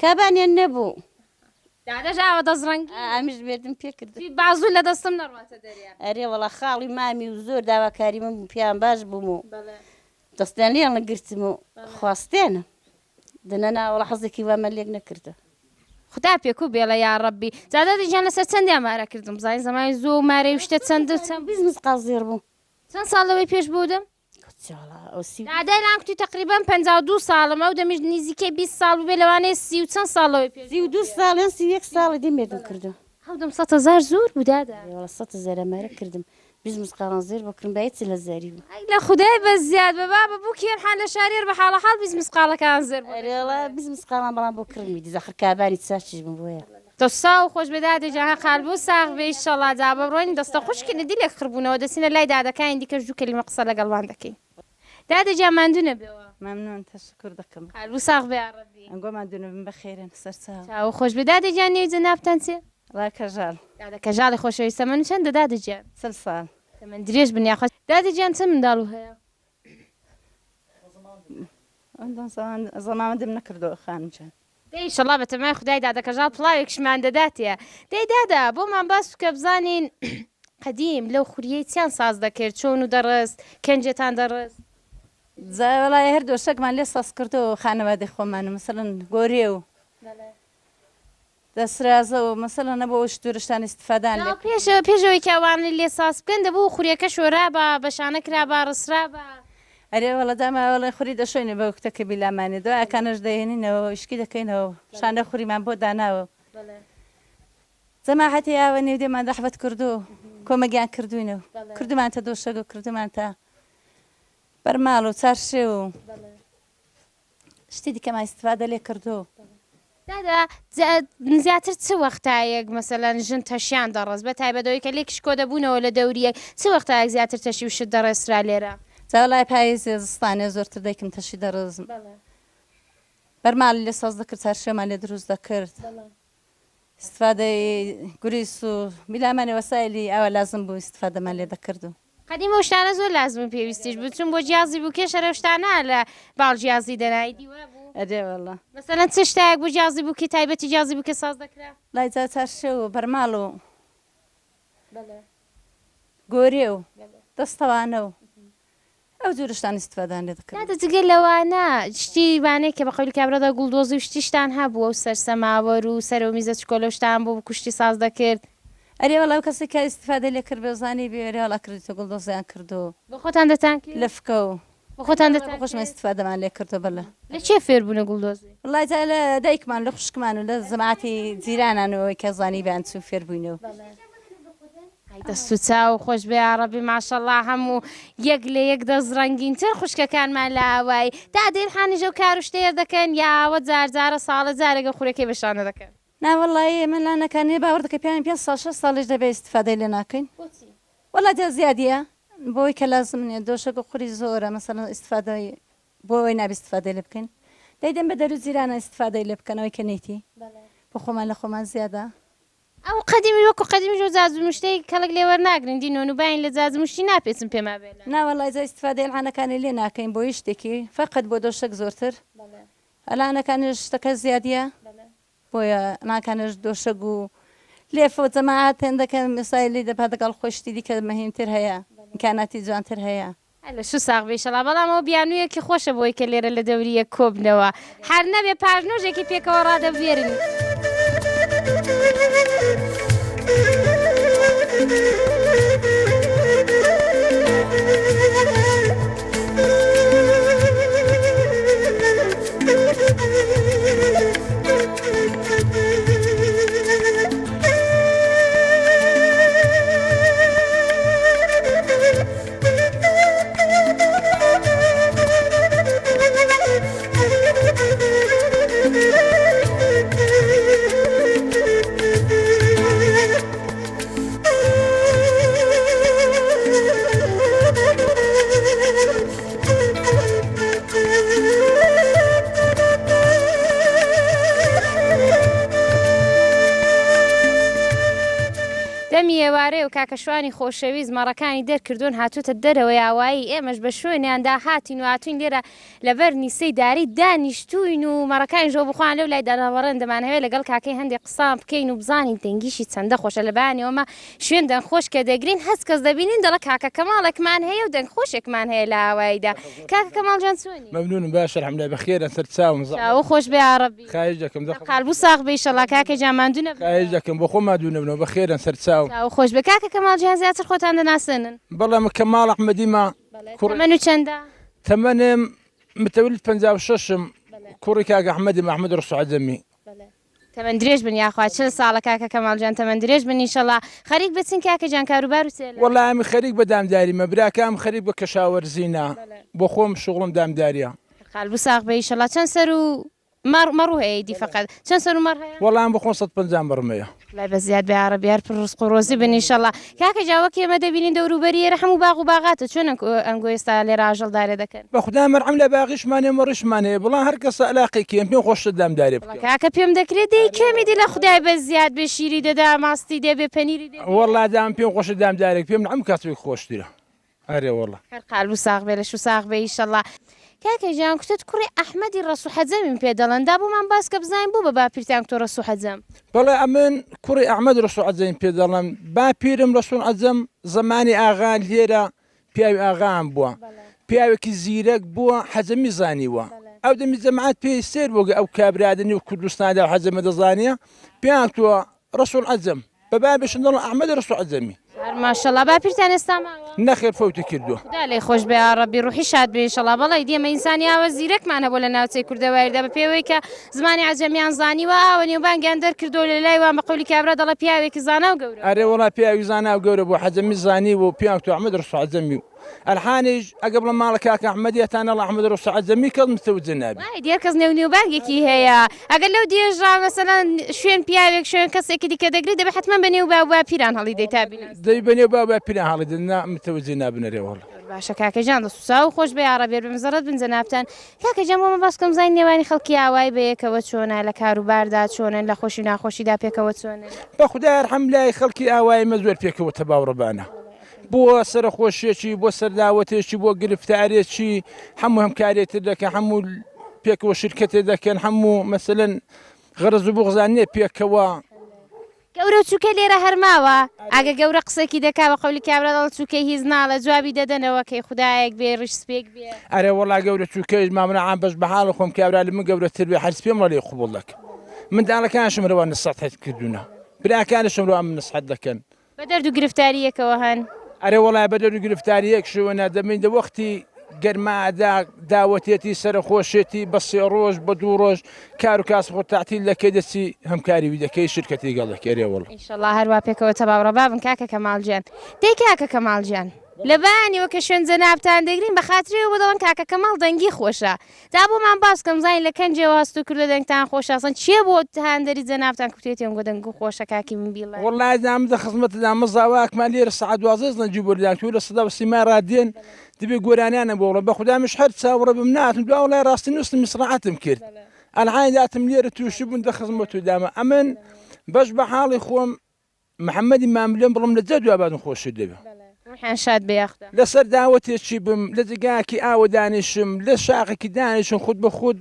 کابانیان نەبوو دادەژاوە دەزڕنگ ئامیش بێردم پێ کرد بازوو لە دەستم نەڕواتە دەریا ئەرێ وەڵا خاڵی مامی و زۆر داواکاری من پیان باش بووم و دەستیان لیان لە گرتم و خواستێنە دەنە ناوەڵە حەزێکی وامە لێک نەکردە خدا پێکو بێڵە یا ڕەبی جادە دیجان لەسەر چەندی ئامارە کردم زای زەمانی زۆ مارەی شتە چەند و چەند بیزنس قازێر بوو چەند ساڵەوەی پێش بوودم دادای لانکتی تقریبا 52 ساڵم ئەو دەمیش نزیکەی 20 ساڵ بێ لەوانەیە 30 و چەند ساڵەوەی پێش 32 ساڵیان 31 ساڵی دێمێردم کردو هەودەم 100,000 زۆر بوو دادا وەڵا 100,000 ئەمارە کردم بیزنس قازێر بکردم بە چ لە زاری بوو لە خدای بە زیاد بە بابە بوو کێرحان لە شارێر بە حاڵە حاڵ بیزنس قاڵەکان زێر ئەرێڵا بیزنس قاڵان بەڵام بۆ کردمی دیزەخر کابانی چاچیش بم بۆیە تۆ ساو خۆش بەدادە جاها قالبوو ساغ بێ ئیشەڵا جابە بڕۆین دەستە خوشکردنە دی لێک خربوونەوە دەچینە لای دادەکانی دیکەش دوو کەلیمە قسە لەگەڵوان دەکەین دادە جا ماندوو نەبێەوە ممنون تشکر دەکەم قالبوو ساغ بێ ئاڕەبی ئەنگۆ مادوونە بن بەخێرن سەرچاو چاو خۆش بەدادە جان نێوی جەنابتان چێ لا کەژاڵ دادە کەژاڵی خۆشەویستە من چەندە دادە جان سەل ساڵ من درێژ بنیا خۆش دادە جان چەند منداڵ و هەیە زەمامە دم نەکردەوە خانجان دەی ئیشەڵا بەتەمای خودای دادە کەژاڵ پڵاوێکشمان دەداتێ دەی دادا بۆمان باس بکە بزانین قەدیم لەو خوریەی چیان ساز دەکرد چۆن و دەڕست کەنجێتان دەڕست وڵای هەردوو شەکمان لێ ساز کردەوە خانەوادی خۆمان مەسەڵەن گۆرێ و دەسرازە و مەسەڵەن نەبەوە شتورشتان استفادان لێ پێشەوەی کەوانە لێ ساز بکەن دەبوو خوریەکە شۆرا بە بەشانە کرا بە ڕسرا بە ئەرێ وەڵە داماوەڵی خوری دەشۆینە بە کتەکە بیلامانی دو ئەکانش دەهێنینەوە شکی دەکەینەوە شانە خوریمان بۆ داناوە جەماعەتی یاوە نێو دێمان دەحبەت کردو کۆمەگیان کردوینەوە کردمانتە دۆشەگە و کردمانتە بەرماڵ و چارشێ و شتی دیکەمان استفادە لێ کردو دادا زیاتر چ وەختایەک مەسەلەن ژن تەشیان دەڕست بە تایبەتەوەی کە لێکش کۆ دەبوونەوە لە دەوریەک چ وەختایەک زیاتر تەشی وشت دەڕێسرا لێرە جاوڵای پاییز زستانێ زۆرتر دەیکم تەشی دەڕزم بەرماڵ لێ ساز دەکرد چارشێمان لێ دروست دەکرد استفادەی گوریس و میلامانی وەسایلی ئەوە لازم بوو استفادەمان لێ دەکردو قەدیمە شتانە زۆر لازم پێویستیش بوو چون بۆ جیازی بوو کێ شەرە شتانە لە باڵ جیازی دەنایی دیوە بوو ئەدێ وەڵە مەسەلەن چ شتایەک بوو جیازی بوو کە تایبەتی جیازی بوو کە ساز دەکرا لای جا چارشێ و بەرماڵ و گۆرێ و دەستەوانە و ئەو جورشتان استفادان لێ دەکرد دادا جگە لەوانە شتی وانەیە کە بە قەولی کابرادا گوڵدۆزی و شتیشتان هەبووە و سەرسەماوەر و سەرەوە میزە چکۆلە شتان بۆ کوشتی ساز دەکرد ئەرێ وەڵاو کەسی کە استفادە لێ کرد بێزانی بێرێ وڵا کردیتە گوڵدۆزیان کردو بە خۆتان دەتان لە فکە و بە خۆتان دەتان خۆشمە استفادەمان لێ کردو بەلە لە چێ فێر بوونە گوڵدۆزی وڵای جا لە دایکمان لە خوشکمان و لە زەماعەتی جیرانانەوەی کە زانی بیان چوو فێر بووینەوە دەست و چاو خۆش بێ عەرەبی ماشەڵڵا هەموو یەک لە یەک دەزڕەنگینتر خوشکەکانمان لە ئاوایی دادێر حانیژە و کار و شتێر دەکەن یاوە جارجارە ساڵە جارێگە خوورەکەی بەشانە دەکەن ناوەڵی من لانەکانی باوەڕ دەکە پیان 5 ساڵ 6 ساڵیش دەبێ استفادەی لێ ناکەین وەڵا جا زیادیە بۆی کە لازم نیە دۆشەکە خوری زۆرە مەسەڵەن استفادەی بۆی نابی استفادەی لێ بکەین دەیدەم بە دەرو جیرانە استفادەی لێ بکەنەوەی کە نەیتی بۆ خۆمان لە خۆمان زیادە ئەو قەدیمی وەکو قەدیمی ژۆ جازمشتەی کەڵک لێوەرناگرن دینۆن و باین لە جازمشتی ناپێچم پێما بێنە ناوەڵای جا استفادەی لەحانەکانی لێ ناکەین بۆ شتێکی فقط بۆ دۆشەک زۆرتر ئەلانەکانی شتەکە زیادیە بۆیە ناکانش دۆشەگ و لێفۆ جەماعەت هێندەکەن مسایلی دەپات لەگەڵ خۆشتی دیکە مەهمتر هەیە ئیمکاناتی جوانتر هەیە لە شو ساغ بێشەڵا بەڵامەوە بیانوویەکی خۆشە بۆی کە لێرە لە دەوریە کۆبنەوە هەر نەبێ پاژنۆژێکی پێکەوە ڕادەبوێرن. دەمی ئێوارەیە و کاکەشوانی خۆشەویست مەڕەکانی دەرکردوون هاتوتە دەرەوەی ئاوایی ئێمەش بە شوێنیاندا هاتین و هاتوین لێرە لەبەر نیسەی داری دانیشتوین و مەڕەکانی ژۆ بخواان لەو لای داناوەڕێن دەمانەوێت لەگەڵ کاکەی هەندێک قسام بکەین و بزانین دەنگیشی چەندە خۆشە لە بەیانەوەمە شوێن دەنگخۆش کە دەگرین هەست کەس دەبینین دەڵە کاکە کەماڵێکمان هەیە و دەنگخۆشێکمان هەیە لە ئاواییدا. کاکە کەماڵجان چۆنی؟ ممنون باشە الحەمدولillah بەخێرە سەر چاوم چاو خۆش بێ عەرەبی. خاهش دەکەم قەلبوو ساغ بێ ئیشەڵا کاکە جان ماندوو نەبن. خاهش دەکەم بۆ خۆم مادوو بەخێرن سەر چاوم. چاو خۆش بێ کاکە کەماڵجیان زیاتر خۆتان دەناسێنن. بەڵام کەماڵ ئەحمەدیمە تەمەن و چەندە؟ تەمەنم متەولد 56م کوڕی کاکە ئەحمەدی محمود ڕسوو عەجەمی. تەمەن درێژ بن یاخوا 40 ساڵە کاکە کەماڵجان تەمەن درێژ بن ئیشەڵا خەریک بچین کاکە جان کاروبار و سێلە. وەڵای ئەمی خەریک بە دامداریمە براکەم خەریک بە کەشاوەرزینە بۆ خۆم شوغڵم دامداریە. قەلبوو ساغ بێ ئیشەڵا چەند سەر و مەڕوو هەیە دی فەقەت چەند سەر و مەڕ هەیە؟ وەڵام بە خۆم 150 بڕمەیە. لای بە زیاد بێ عەرەبی هەر ڕزق و ڕۆزی بن ئیشەڵا. کاکە جاوەک ئێمە دەبینین دەوروبەری ئێرە هەموو باغ و باغاتە چۆن ئەنگۆ ئێستا لێرە ئاژەڵدارێ دەکەن؟ بە خودا مەرعەم لە باغیشمانێ مەڕیشمانەیە بەڵام هەر کەسە عەلاقێکی پێم خۆشتە دامداری بکە. کاکە پێم دەکرێت دەی کێمی دی لە خودای بە زیاد بێ شیری دەدا ماستی دێ بێ پەنیری دێ. وەڵا دام پێم خۆشە دامدارێک پێم ئەم کاتێک خۆشترە. ئەرێ وەڵا. هەر قەلبوو ساغ بێ لە شو ساغ بێ ئیشەڵا. کاکە جان کوتت کوڕی ئەحمەدی ڕەسوو حەجەمیم پێ دەڵێن دا بۆمان باس کە بزانین بوو بە باپیرتان تۆ ڕەسوو حەجەم. بەڵێ ئەمن کوڕی ئەحمەد ڕەسوو عەجەمی پێ دەڵێن باپیرم ڕەسوول عەجەم زەمانی ئاغا لێرە پیاوی ئاغام بووە پیاوێکی زیرەک بووە حەزەمی زانیوە ئەو دەمی جەماعەت پێی سێر بۆ ئەو کابرادنی و کوردستاندا و حەزەمە دەزانیە پێیان کردووە ڕەسوول عەزەم بە بابێشن دەڵێن ئەحمەدی ڕەسوول عەزەمی ماشەڵڵا باپیرتان ئێستا ماوە نەخێر فەوتی کردووە خدا لێی خۆش بێ یا ڕەبی ڕوحی شاد بێ ئینشەڵڵا بەڵێ دیێمە ئینسانی ئاوە زیرەکمان هەبوو لە ناوچەی کوردەواییدا بە پێوەی کە زمانی عەجەمیان زانیوە ئاوە نێوبانگیان دەرکردو لە لای وان بە قەولی کابرا دەڵێ پیاوێکی زانا و گەورە ئەرێ وڵا پیاوی زانا و گەورە بۆ حەزەمی زانی و پیان کردووە ئەحمەد ڕەسوول عەزەمی و ئەلحانیش ئەگە بڵێ ماڵە کاکە ئەحمەدیەتان دەڵێ ئەحمەد ڕەسوول عەزەمی کەڵ مستەوجە نابێ وای دیار کەس نێونێوبانگێکی هەیە ئەگەر لەو دێژرا مەسەلەن شوێن پیاوێک شوێن کەسێکی دیکە دەگریت دەبێت حتمما بە نێو با پیران هەڵی دەی تا بینی دەی بەنێو با پیران هەڵی دەنا متەوجە نابنەرێ وەڵا باشە کاکەجان دەسوسا و خۆش بێ یا ڕەبێ بمزەڕەت بنجە نافتان کاکەجان بۆمە باسکەم زای نێوانی خەڵکی ئاوای بەیەکەوە چۆنە لە کاروباردا چۆنن لە خۆشی ناخۆشیدا پێکەوە چۆنن بە خودای هەرحەم لای خەڵکی ئاوایمە زۆر پێکەوە تەباوڕەبانە بۆ سەرخۆشیێکی بۆ سەرداوەتێکی بۆ گرفتارێکی هەموو هەمکارێتر دەکەن هەموو پێکەوە شرکەتێ دەکەن هەموو مەسەلەن غەرز و بغزانێ پێکەوە گەورە چووکە لێرە هەرماوە ئەگە گەورە قسێکی دەکا بە قەولی کابرا دەڵ چووکەی هیچ ناڵە جوابی دەدەنەوە کەی خوددایەک بێ ڕیش سپێک بێ ئەرێ وەڵا گەورە چووکەی مامنەعام بەش بەحاڵە خۆم کابرا لە من گەورەتر بێ هەرس پێم وەڵێ قبوڵ دەکەم منداڵەکانشم ڕەوە نسەحەت کردوونە براکانشم ڕەوە من نسەحەت دەکەن بە دەرد و گرفتاریەکەوە هەن ئەرێ وەڵای بە دەرد و گرفتاریەک شوێنە دەمەین وەختی گەرمادا داوەتێتی سەرخۆشێتی بە 3 ڕۆژ بە 2 ڕۆژ کار و کاس خۆ تاعتیل دەکەی دەچی هەمکاری وی دەکەی شرکەتی گەڵ دەکەی ئەرێ وەڵا ئینشەڵڵا هەروە پێکەوە تەباوڕە بابن کاکە کەماڵجیان دەی کاکە کەماڵجیان لە بانیەوە کە شوێن جەنابتان دەگرین بە خاترەوە بۆ دەڵێن کاکە کەماڵ دەنگی خۆشە دا بۆمان باسکەم زین لە کەنجێوە هەست و کردو دەنگتان خۆشاسن چییە بۆ هاندەری جەنابتان کوتێتی ئەم دەنگ و خۆشە کاکی من بیڵێ وەڵای دامدە خزمەتدا مەزاواکمان لێرە سەعات 12 زەنجی بۆرداکتوو لە سەدا سیما ڕادێن دەبێ گۆرانیانە بۆڵە بە خوددامش هەر چاوەڕە بم ناتم دو وڵای ڕاستی نووسم میسرعەتم کرد ئەلحانی داتم لێرە تووشی بوون دە خزمەت و دامە ئەمن بەش بە حاڵی خۆم محەممەدی ماملێن بڵم لە جە دوابادم خۆشی دەبێ ڕوحیان شاد بێ یاخدا لەسەر داوەتێکی بم لە جگاکی ئاوە دانیشم لە شاقێکی دانیشم خود بە خود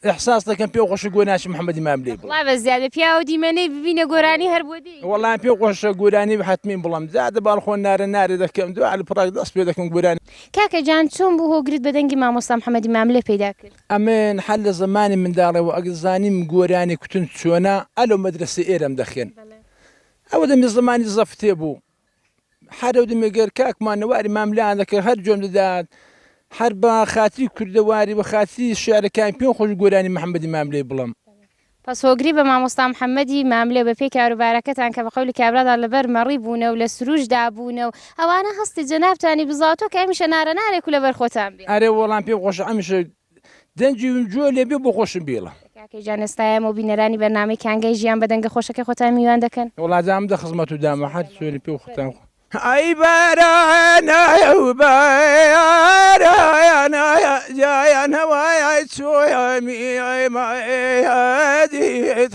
احساس دەکەم پێ خۆشە گۆرانیشم محەممەدی ماملێ بڵ وڵا بە زیادە پیاوە دیمەنەی ببینە گۆرانی هەر بۆ دی وەڵام پێ خۆشە گۆرانی بە حتمین بڵم زیادە باڵخۆن نارە دەکەم دو لە پڕاک دەست پێ دەکەم گۆرانی کاکە جان چۆن بوو هۆگریت بە دەنگی مامۆستا محەممەدی ماملێ پیدا کرد ئەمن حل لە زمانی منداڵەوە ئەگە زانیم گۆرانی کوتن چۆنە ئەلۆ مەدرسە ئێرەم دەخێن ئەوە دەمی زمانی زەفتێ بوو هەرەو دەمێگەر کاکمانەواری ماملان دەکرد هەر جۆم دەدات هەر بە خاتری کوردەواری بە خاتری شارەکان پێ خۆش گۆرانی محەممەدی ماملێ بڵم پس هۆگری بە مامۆستا محەممەدی ماملێ بە پێی کاروبارەکەتان کە بە قەولی کابرادا لەبەر مەڕی بوونە و لە سروشدا بوونە و ئەوانە هەستی جەنابتانی بزاتۆ کە ئەمیشە نارە نارێک و لەبەر خۆتان بێ ئەرێ وەڵام پێ خۆش ئەمیشە دەنجی جۆ لێ بێ بۆ خۆشم بێڵە کاکەی جان ئێستایە و بینەرانی بەرنامەی کانگەی ژیان بە دەنگە خۆشەکە خۆتان میوان دەکەن وڵادام دە خزمەت و دامە هەر سوێنی پێ خوتان ئەی بارانایە و بارانایە جایان هەوای چۆیەمی ئەیمەدیت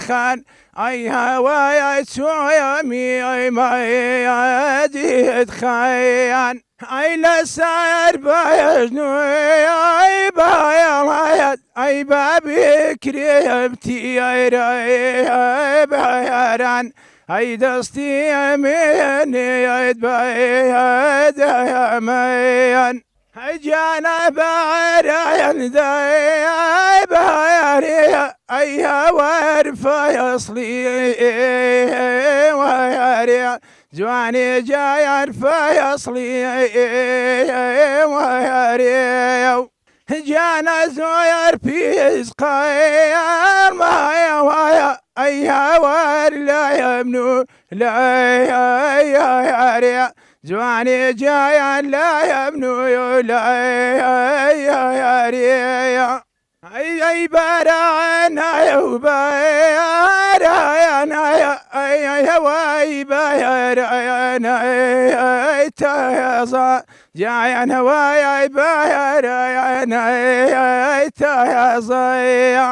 خان ئەی هەوای چۆیەمی ئەیمەدیت خایان ئەی لەسەر بەژنوی ئەی بایەڵایەت ئەی بابیکرێبتی ئەیرە بەیاران ئەی دەستی ئەمێنێت بەیەدەمەیان ئەی جانە بەرایەن دای بەیارەیە ئەی هەوار فەیەسڵی وەیارەیە جوانی جایان فەیەسڵی وەیارەیە جانە زۆر پیس قەیار مایەوایە ئەی هەوار لایەمن و لایەیە جوانی جایان لایەمن و لایەیە ئەی بارانایە و بارانایە ئەی هەوای بارانایە تازە جایان هەوای بارانایە تازەیە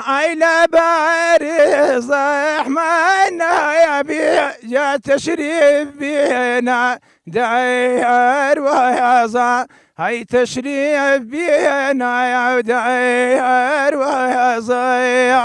ئەی لەبەر زەحمەتە بێ جا تەشریف بێنە دەیار وەیازە ئەی تەشریف بێنە دەیار وەیازەیە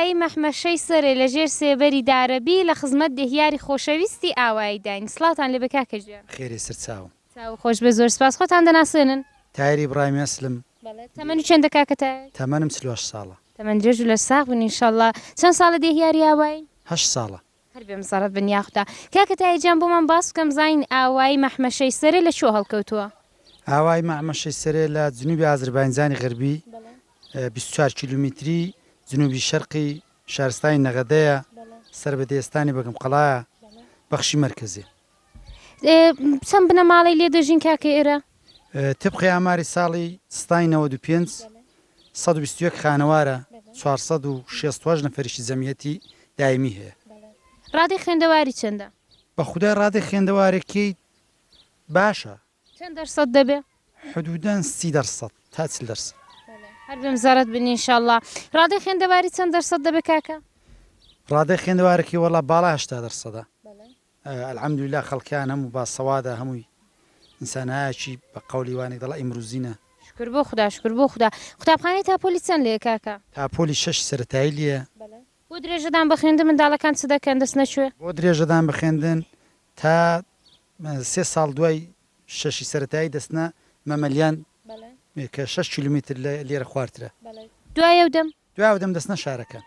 ئاوایی مەحمەشەی سەرێ لە ژێر سێبەری دارەبی لە خزمەت دەهیاری خۆشەویستی ئاوایی داین سڵاتان لێ بە کاکەژیان خێری سەرچاوم چاو خۆش بە زۆر سپاس خۆتان دەناسێنن تایری بڕامی ئەسلم تەمەنی چەندە کاکەتای تەمەنم 38 ساڵە تەمەن درێژ و لە ساغ بن ئینشەڵڵا چەند ساڵە دەهیاری ئاوایی 8 ساڵە هەر بێ مزارەت بن یاخدا کاکەتای گیان بۆمان باس بکەم زین ئاوایی مەحمەشەی سەرێ لە چۆ هەڵکەوتووە ئاوای مەحمەشەی سەرێ لە جنوبی ئازربایجانی غەربی 24 کیلومتری جنوبی شەرقی شارستانی نەغەدەیە سەر بە دێستانی بەگم قەڵایە بەخشی مرکزی چەند بنە ماڵی لێ دەژین کاکە ئێرە تبقی ئاماری ساڵی ستای 95 121 خانەوارە 460 نەفەریشی جەمیەتی دایمی هەیە ڕادی خوێندەواری چەندە بە خودای ڕادی خوێندەوارێکی باشە چەند دەرسەد دەبێ حدوداً 30% تا 40%. هەر بێ مزارەت بن ئینشەڵڵا ڕادی خوێندەواری چەند دەرسەد دەبێ کاکە ڕادەی خوێندەوارێکی وەڵا باڵا 80%. الحەمدوللا خەڵکیان هەموو باسەوادە هەمووی ئینسانایەکی بە قەولیوانی دەڵا ئیمروزینە شکر بۆ خدا شکر بۆ خدا قوتابخانەی تاپۆلی چەند لێ کاکە تاپۆلی 6 سەرەتایی لێە بۆ درێژەدان بەخێندن منداڵەکان چ دەکەن دەست نەچوێ بۆ درێژەدان بخێندن تا 3 ساڵ دوای شەشی سەرەتایی دەستنە مەمەلیان کە 6 کیلومتر لێرە خوارترە دوایە دەم دوای دەم دەستنە شارەکە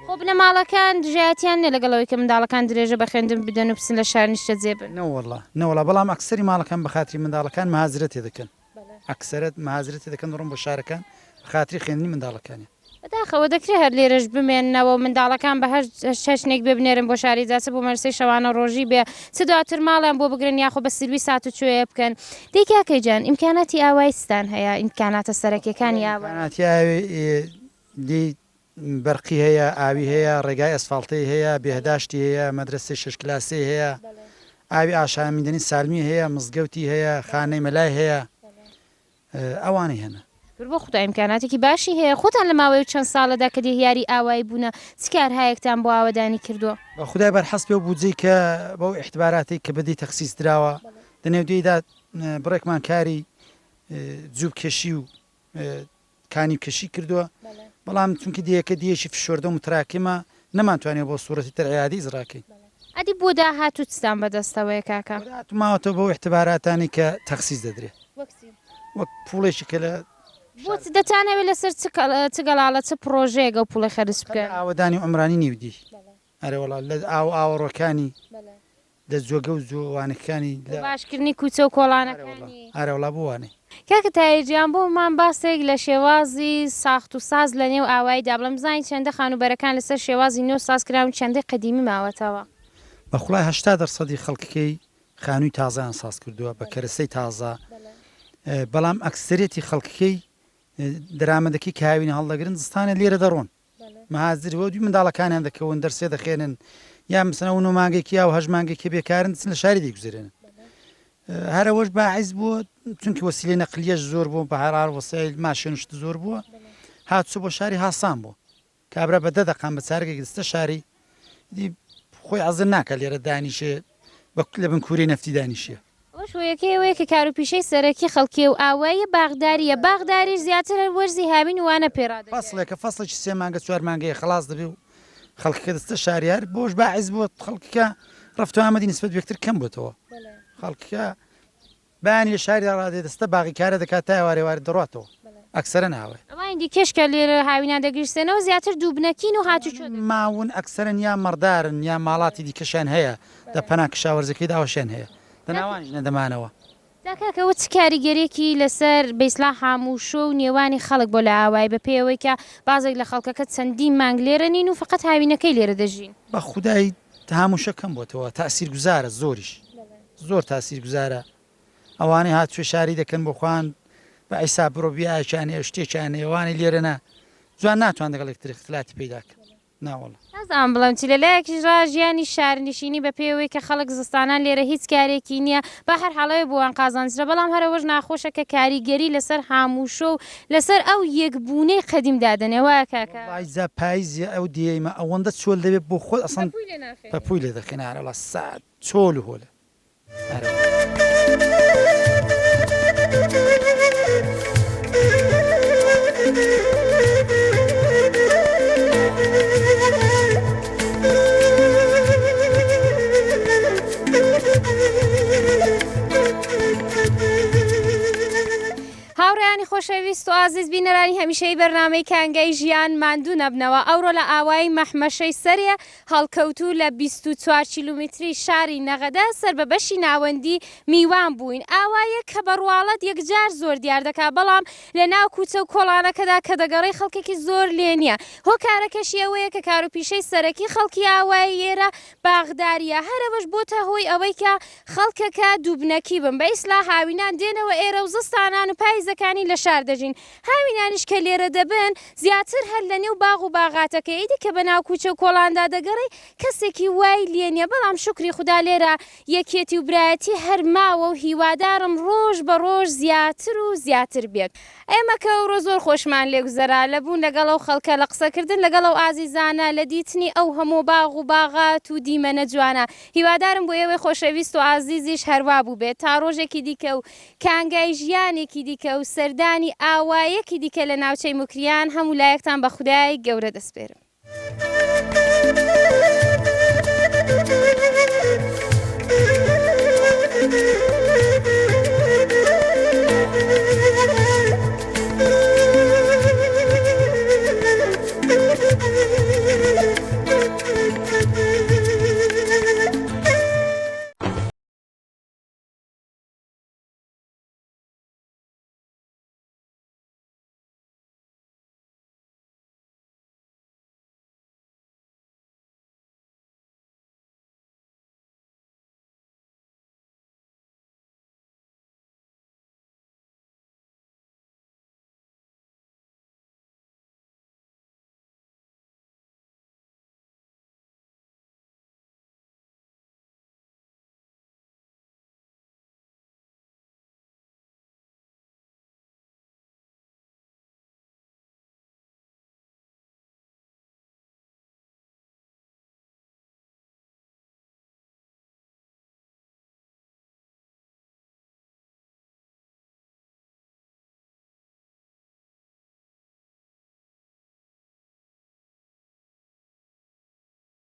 خۆ بنە ماڵەکان دژایەتیان نێ لەگەڵەوەی کە منداڵەکان درێژە بەخێندن بدەن و بچن لە شار نیشتە جێبن نەوەڵا بەڵام ئەکسەری ماڵەکان بە خاتری منداڵەکان مەهازرەتێ دەکەن ئەکسەرەت مەهازرەتێ دەکەن ڕۆم بۆ شارەکان خاتری خوێندنی منداڵەکانی بەداخەوە دەکرێت هەر لێرەش بمێننەوە منداڵەکان بە هەر شەشنێک ببنێرن بۆ شاری جاسە بۆ مەرسی شەوانە ڕۆژی بێ چ دواتر ماڵیان بۆ بگرن یاخۆ بە سروی سات و کوێ بکەن دیکاکەی جان ئیمکاناتی ئاوای ستان هەیە ئیمکاناتە سەرەکیەکانی ئاوای بەرقی هەیە ئاوی هەیە ڕێگای ئەسفالتی هەیە بێهداشتی هەیە مەدرسە 6 کلاسی هەیە ئاوی ئاشامیدنی سالمی هەیە مزگەوتی هەیە خانەی مەلای هەیە ئەوانەی هەنە بۆ خوددا ئیمکاناتێکی باشی هەیە خۆتان لە ماوەی چەند ساڵەدا کە دیهیاری ئاوایی بوونە چکار هایەکتان بۆ ئاوەدانی کردووە بە خدای بەرحەس پێ بودجەی کە بەو احتیباراتی کە بدەی تەخسیس درراوە دەنێودەیدا بڕێکمان کاری جوب کێشی و کانی کەشی کردووە بەڵام چونکە دیەکە دیەشی فشۆردە و متراکمە نەمانتوانێت بۆ سوورەتی تەرعیادی زڕاکەی ئەدی بۆ داهاتوو چستان بەدەستەوەی کاکە ماوەتەوە بۆ احتیباراتانی کە تەخسیس دەدرێت وەک پوڵێکی کە لە بۆ دەتانەوێت لەسەر چگەڵاڵە چ پرۆژەیەگە و پوڵی خەرس بکەن ئاوەدانی عمرانی نیودی ئەرەوەڵا لە ئاوەڕۆکانی لە جۆگە و جووانەکانی باشکردنی کوچە و کۆڵانەکانی ئارەوەڵا بوانێ کاکە تایجیان بۆمان باسێک لە شێوازی ساخت و ساز لە نێو ئاواییدا بڵم زین چەندە خانوبەرەکان لەسەر شێوازی نێو سازکراون چەندەی قەدیمی ماوەتەوە بە خوڵای 80% خەڵکەکەی خانووی تازایان ساز کردووە بە کەرەسەی تازە بەڵام ئەکسەرێتی خەڵکەکەی دەرامەدەکی کاوینە هەڵدەگرن زستانە لێرە دەڕۆن مەهازرەوە دوی منداڵەکانیان دەکەون دەرسێ دەخێنن یا مسنەون و مانگێکی یا و هەژمانگێکی بێکارن دەچن لە شاری دەیگوزێنن هەرەوەش باعیز بووە چونکی وەسیلەی نەقلیەش زۆر بوو بە هەرار وەسایل ماشێنشت زۆر بووە هاتووە بۆ شاری هاسان بوو کابرا بە 10 دقان بە چارگێک دەستە شاری خۆی عەزر ناکە لێرە دانیشێ لە بن کووری نەفتی دانیشیە شوەیەکەوەیە کە کاروپیشەی سەرەکی خەڵکی و ئاوایە باغداریە باغداری زیاتر وەرزی هاوین وانە پێڕادە فەسڵێکە فەسڵێکی 3 مانگە 4 مانگەیە خلاص دەبێ و خەڵکەکە دەستە شاریار بۆش باعیز بووە خەڵکەکە ڕەفتو ئامەدی نسبەت بێکتر کەم بووتەوە خەڵکەکە بەیانی لە شاری ڕادێ دەستە باغی کارە دەکات تا وارێوارە دەڕاتەوە ئەکسەرە ناوێ ئەوانی کێشکە لێرە هاوینان دەگەیشتێنەوە زیاتر دووبنەکین و هاتوچۆ ماون ئەکسەرن یا مەردارن یا ماڵاتی دیکەشان هەیە دە پەنا کشاوەرزەکەی داوەشێن هەیە دەناوانش نەدەمانەوە داکاکەوە چ کاریگەرێکی لەسەر بەیسلا هامووشۆ و نێوانی خەڵک بۆ لە ئاوای بە پێوەی کە بازێک لە خەڵکەکە چەندی مانگ لێرە نین و فقط هاوینەکەی لێرە دەژین بە خودایی هامووشەکەم بۆتەوە تاسیر گوزارە زۆریش زۆر تاسیر گوزارە ئەوانەی هاتوێ شاری دەکەن بۆ خوان بە ئەیسا بڕۆ بیاچانێ شتێکیانەوەوانی لێرەنا جوان ناتوان دەگەڵ اختلاتی پەیداکە ناوەڵە نازانم بڵم چی لەلایەکی ژیانی شارنشینی بە پێوەی کە خەڵک زستانان لێرە هیچ کارێکی نییە بە هەر حاڵەیە بۆوان قازانجرە بەڵام هەرەوەش ناخۆشە کە کاریگەری لەسەر هامووشۆ و لەسەر ئەو یەکبوونەی قەدیم دادنێوە کاکە ئایزا پاییزی ئەو دیەیمە ئەوەندە چۆل دەبێت بۆ خۆت ئەسەن پەپووی لێ دەخێنارەوە سات چۆل و هۆلە خۆشەویست و ئازیز بینەرانی هەمیشەی بەرنامەی کانگای ژیان ماندوو نەبنەوە ئەوڕۆ لە ئاوای مەحمەشەی سەریە هەڵکەوتوو لە 24 کیلومتری شاری نەغەدە سەر بە بەشی ناوەندی میوان بووین ئاوایە کە بەڕواڵەت یەکجار زۆر دیار دەکا بەڵام لە ناو کوچە و کۆڵانەکەدا کە دەگەڕی خەڵکێکی زۆر لێ نییە هۆکارەکەشی ئەوەیە کە کاروپیشەی سەرەکی خەڵکی ئاوای ئێرە باغداریە هەرەوەش بۆتە هۆی ئەوەی کە خەڵکەکە دووبنەکی بن بە ئیسلا هاوینان دێنەوە ئێرە و زستانان و پاییزەکانی لە شار دەژین هاوینانیش کە لێرە دەبن زیاتر هەر لە نێو باغ و باغاتەکە ئیدی کە بە ناو کوچە و کۆڵاندا دەگەڕی کەسێکی وای لێ نییە بەڵام شکری خوددا لێرە یەکێتی و برایەتی هەرماوە و هیوادارم ڕۆژ بە ڕۆژ زیاتر و زیاتر بێت ئێمە کە ئەوڕۆ زۆر خۆشمان لێگوزەرا لەبوون لەگەڵ ئەو خەڵکە لە قسەکردن لەگەڵ ئەو ئازیزانە لە دیتنی ئەو هەموو باغ و باغات و دیمەنە جوانە هیوادارم بۆ ئێوەی خۆشەویست و ئازیزیش هەروا بوو بێت تا ڕۆژێکی دیکە و کانگای ژیانێکی دیکە و سەردانی ئاوایەکی دیکە لە ناوچەی موکریان هەموو لایەکتان بە خودای گەورە دەسپێرم